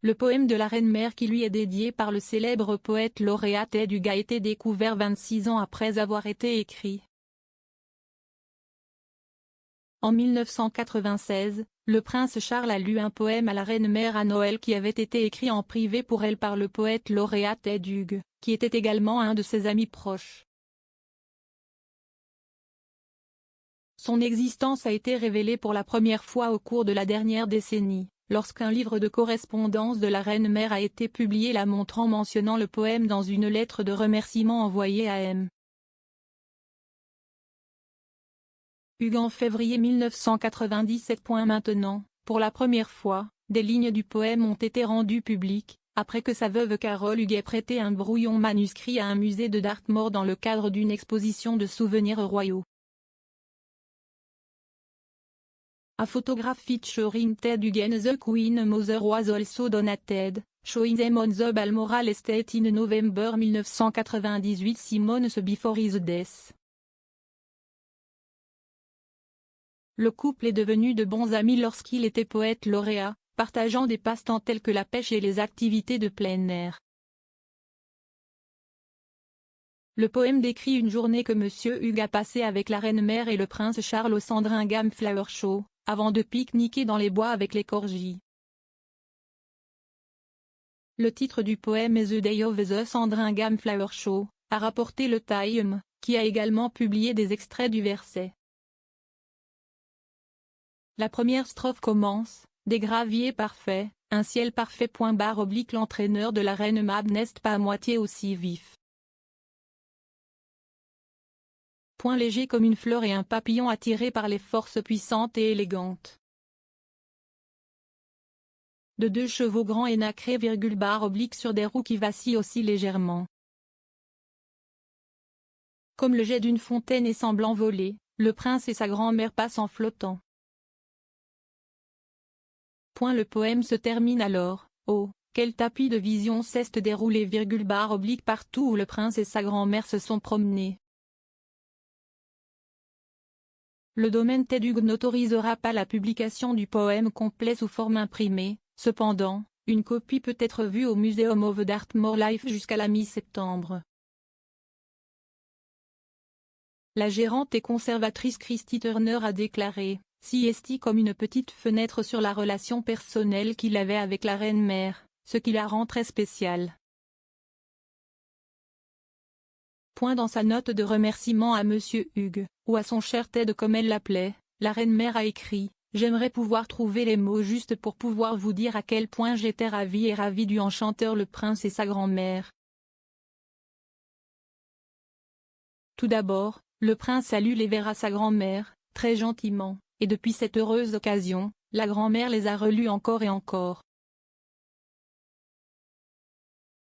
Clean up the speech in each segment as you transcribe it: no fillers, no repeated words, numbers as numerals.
Le poème de la Reine-Mère qui lui est dédié par le célèbre poète lauréat Ted Hughes a été découvert 26 ans après avoir été écrit. En 1996, le prince Charles a lu un poème à la Reine-Mère à Noël qui avait été écrit en privé pour elle par le poète lauréat Ted Hughes, qui était également un de ses amis proches. Son existence a été révélée pour la première fois au cours de la dernière décennie, lorsqu'un livre de correspondance de la Reine-Mère a été publié la montrant mentionnant le poème dans une lettre de remerciement envoyée à M. Hughes en février 1997. Maintenant, pour la première fois, des lignes du poème ont été rendues publiques, après que sa veuve Carol Hughes ait prêté un brouillon manuscrit à un musée de Dartmoor dans le cadre d'une exposition de souvenirs royaux. A photograph featuring Ted Hughes and the Queen Mother was also donated, showing them on the Balmoral Estate in November 1998 Simone before his death. Le couple est devenu de bons amis lorsqu'il était poète lauréat, partageant des passe-temps tels que la pêche et les activités de plein air. Le poème décrit une journée que M. Hughes a passée avec la Reine-Mère et le prince Charles au Sandringham Flower Show, avant de pique-niquer dans les bois avec les corgis. Le titre du poème est The Day of the Sandringham Flower Show, a rapporté le Time, qui a également publié des extraits du verset. La première strophe commence, des graviers parfaits, un ciel parfait. L'entraîneur de la Reine Mab n'est pas à moitié aussi vif. Point léger comme une fleur et un papillon attiré par les forces puissantes et élégantes de deux chevaux grands et nacrés. Sur des roues qui vacillent aussi légèrement. Comme le jet d'une fontaine et semblant voler, le prince et sa grand-mère passent en flottant. Le poème se termine alors. Oh, quel tapis de vision s'est déroulé. Partout où le prince et sa grand-mère se sont promenés. Le domaine Ted Hughes n'autorisera pas la publication du poème complet sous forme imprimée, cependant, une copie peut être vue au Museum of Dartmoor Life jusqu'à la mi-septembre. La gérante et conservatrice Christy Turner a déclaré « CST comme une petite fenêtre sur la relation personnelle qu'il avait avec la Reine-Mère, ce qui la rend très spéciale. » Dans sa note de remerciement à M. Hughes, ou à son cher Ted comme elle l'appelait, la Reine-Mère a écrit « J'aimerais pouvoir trouver les mots justes pour pouvoir vous dire à quel point j'étais ravie du enchanteur le prince et sa grand-mère. » Tout d'abord, le prince salue les vers à sa grand-mère, très gentiment, et depuis cette heureuse occasion, la grand-mère les a relus encore et encore.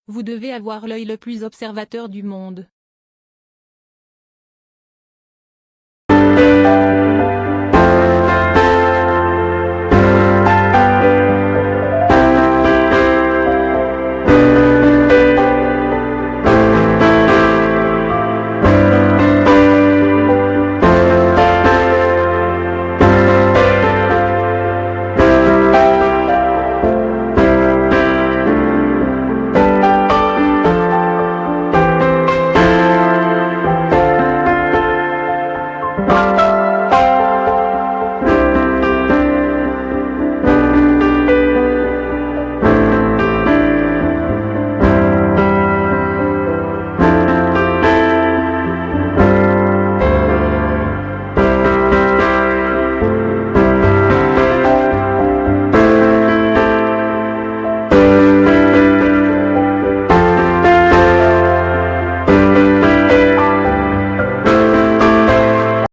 Vous devez avoir l'œil le plus observateur du monde,